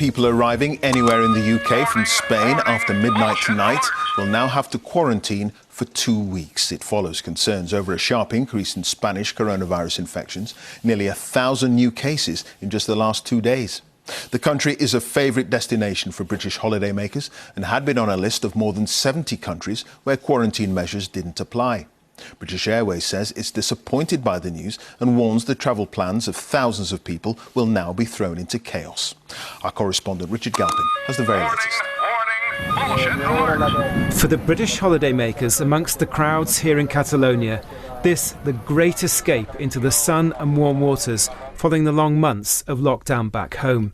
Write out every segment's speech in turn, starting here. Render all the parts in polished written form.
people arriving anywhere in the UK from Spain after midnight tonight will now have to quarantine for 2 weeks. It follows concerns over a sharp increase in Spanish coronavirus infections, nearly 1,000 new cases in just the last 2 days. The country is a favourite destination for British holidaymakers and had been on a list of more than 70 countries where quarantine measures didn't apply. British Airways says it's disappointed by the news and warns the travel plans of thousands of people will now be thrown into chaos. Our correspondent Richard Galpin has the very latest. For the British holidaymakers amongst the crowds here in Catalonia, this the great escape into the sun and warm waters following the long months of lockdown back home.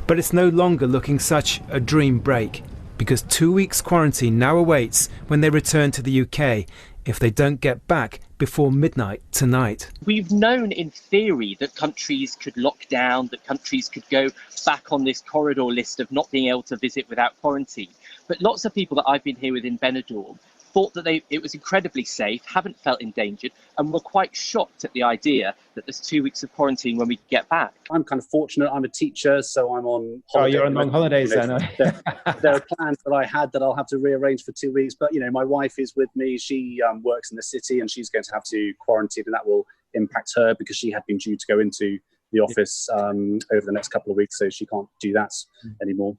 But it's no longer looking such a dream break, because 2 weeks quarantine now awaits when they return to the UK if they don't get back before midnight tonight. We've known in theory that countries could lock down, that countries could go back on this corridor list of not being able to visit without quarantine. But lots of people that I've been here with in Benidorm thought that it was incredibly safe, haven't felt endangered, and were quite shocked at the idea that there's 2 weeks of quarantine when we get back. I'm kind of fortunate. I'm a teacher, so I'm on holiday. Oh, you're on long holidays then. There are plans that I had that I'll have to rearrange for 2 weeks. But, my wife is with me. She works in the city and she's going to have to quarantine, and that will impact her because she had been due to go into the office over the next couple of weeks, so she can't do that anymore.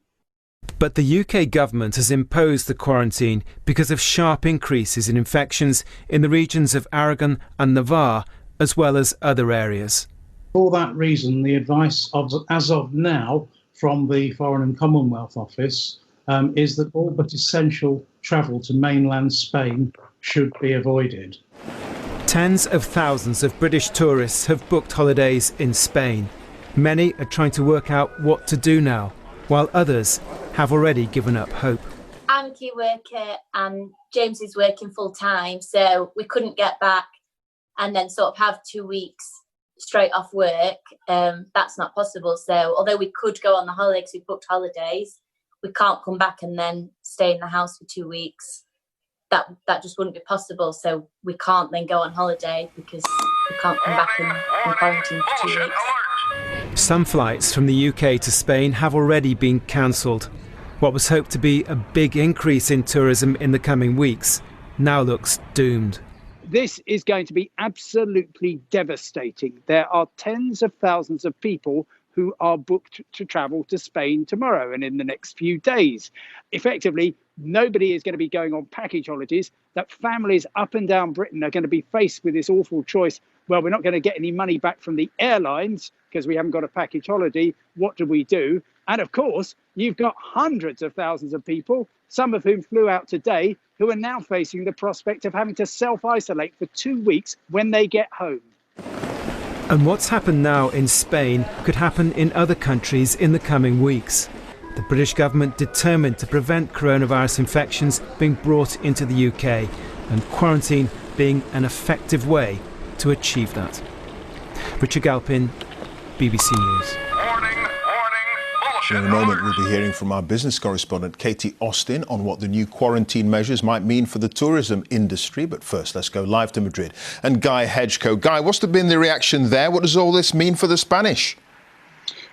But the UK government has imposed the quarantine because of sharp increases in infections in the regions of Aragon and Navarre, as well as other areas. For that reason, the advice as of now from the Foreign and Commonwealth Office is that all but essential travel to mainland Spain should be avoided. Tens of thousands of British tourists have booked holidays in Spain. Many are trying to work out what to do now, while others have already given up hope. I'm a key worker and James is working full time, so we couldn't get back and then sort of have 2 weeks straight off work. That's not possible. So although we could go on the holiday because we booked holidays, we can't come back and then stay in the house for 2 weeks. That just wouldn't be possible. So we can't then go on holiday because we can't come back and quarantine for 2 weeks. Some flights from the UK to Spain have already been cancelled. What was hoped to be a big increase in tourism in the coming weeks now looks doomed. This is going to be absolutely devastating. There are tens of thousands of people who are booked to travel to Spain tomorrow and in the next few days. Effectively, nobody is going to be going on package holidays. That families up and down Britain are going to be faced with this awful choice. Well, we're not going to get any money back from the airlines because we haven't got a package holiday. What do we do? And of course, you've got hundreds of thousands of people, some of whom flew out today, who are now facing the prospect of having to self-isolate for 2 weeks when they get home. And what's happened now in Spain could happen in other countries in the coming weeks. The British government determined to prevent coronavirus infections being brought into the UK, and quarantine being an effective way to achieve that. Richard Galpin, BBC News. In a moment, we'll be hearing from our business correspondent Katie Austin on what the new quarantine measures might mean for the tourism industry. But first, let's go live to Madrid. And Guy Hedgecoe. Guy, what's been the reaction there? What does all this mean for the Spanish?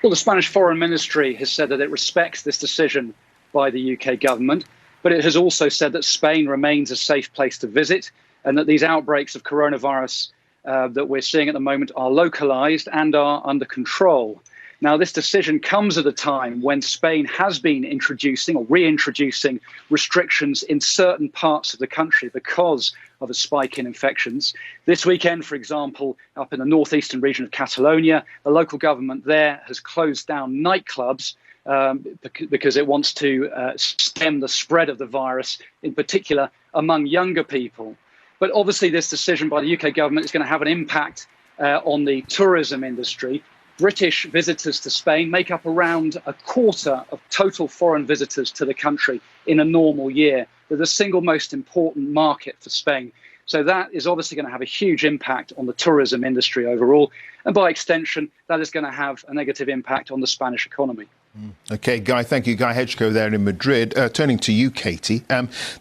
Well, the Spanish Foreign Ministry has said that it respects this decision by the UK government, but it has also said that Spain remains a safe place to visit and that these outbreaks of coronavirus that we're seeing at the moment are localised and are under control. Now, this decision comes at a time when Spain has been introducing or reintroducing restrictions in certain parts of the country because of a spike in infections. This weekend, for example, up in the northeastern region of Catalonia, the local government there has closed down nightclubs because it wants to stem the spread of the virus, in particular among younger people. But obviously, this decision by the UK government is going to have an impact on the tourism industry. British visitors to Spain make up around a quarter of total foreign visitors to the country in a normal year. They're the single most important market for Spain. So that is obviously going to have a huge impact on the tourism industry overall. And by extension, that is going to have a negative impact on the Spanish economy. OK, Guy, thank you. Guy Hedgecoe there in Madrid. Turning to you, Katie.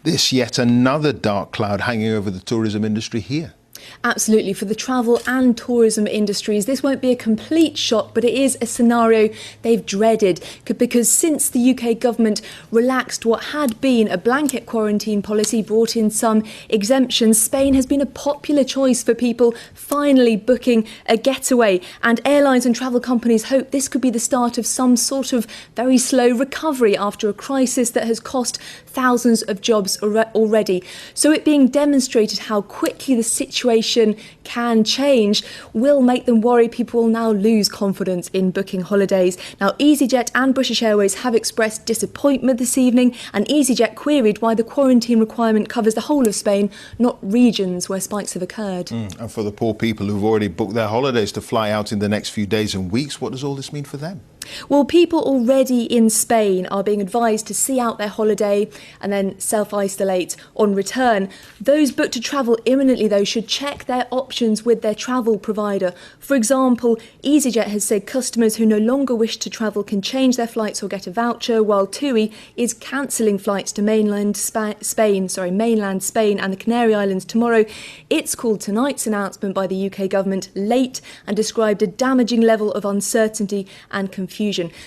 This yet another dark cloud hanging over the tourism industry here. Absolutely. For the travel and tourism industries, this won't be a complete shock, but it is a scenario they've dreaded because since the UK government relaxed what had been a blanket quarantine policy, brought in some exemptions, Spain has been a popular choice for people finally booking a getaway. And airlines and travel companies hope this could be the start of some sort of very slow recovery after a crisis that has cost thousands of jobs already. So it being demonstrated how quickly the situation can change will make them worry people will now lose confidence in booking holidays. Now, EasyJet and British Airways have expressed disappointment this evening, and EasyJet queried why the quarantine requirement covers the whole of Spain, not regions where spikes have occurred. And for the poor people who've already booked their holidays to fly out in the next few days and weeks, what does all this mean for them? Well, people already in Spain are being advised to see out their holiday and then self-isolate on return. Those booked to travel imminently, though, should check their options with their travel provider. For example, EasyJet has said customers who no longer wish to travel can change their flights or get a voucher, while TUI is cancelling flights to mainland Spain and the Canary Islands tomorrow. It's called tonight's announcement by the UK government late and described a damaging level of uncertainty and confusion.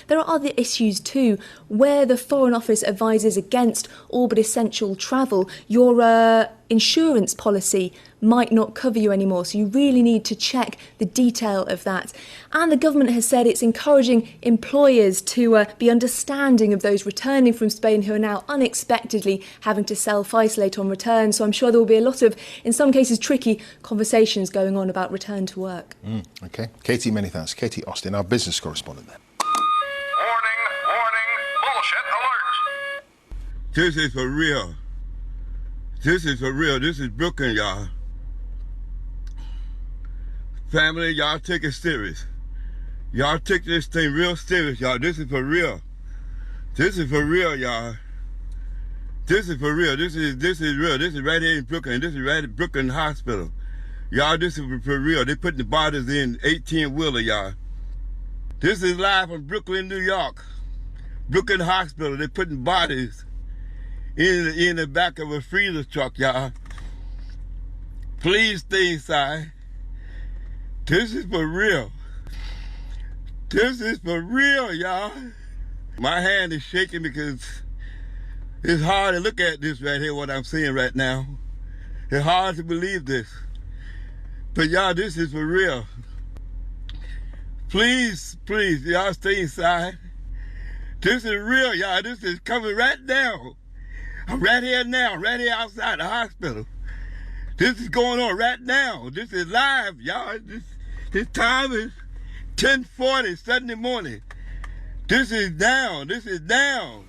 There are other issues too, where the Foreign Office advises against all but essential travel. Your insurance policy might not cover you anymore, so you really need to check the detail of that. And the government has said it's encouraging employers to be understanding of those returning from Spain who are now unexpectedly having to self-isolate on return. So I'm sure there will be a lot of, in some cases, tricky conversations going on about return to work. OK. Katie, many thanks. Katie Austin, our business correspondent there. This is for real. This is for real. This is Brooklyn, y'all. Family, y'all take it serious. Y'all take this thing real serious, y'all. This is for real. This is for real, y'all. This is for real. This is real. This is right here in Brooklyn. This is right at Brooklyn Hospital. Y'all, this is for real. They putting the bodies in 18-wheeler, y'all. This is live from Brooklyn, New York. Brooklyn Hospital. They're putting bodies in the back of a freezer truck, y'all. Please stay inside. This is for real. This is for real, y'all. My hand is shaking because it's hard to look at this right here, what I'm seeing right now. It's hard to believe this. But y'all, this is for real. Please, please, y'all stay inside. This is real, y'all. This is coming right now. I'm right here now, right here outside the hospital. This is going on right now. This is live, y'all. This time is 10:40 Sunday morning. This is down. This is down.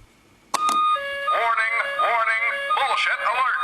Warning, warning, bullshit alert.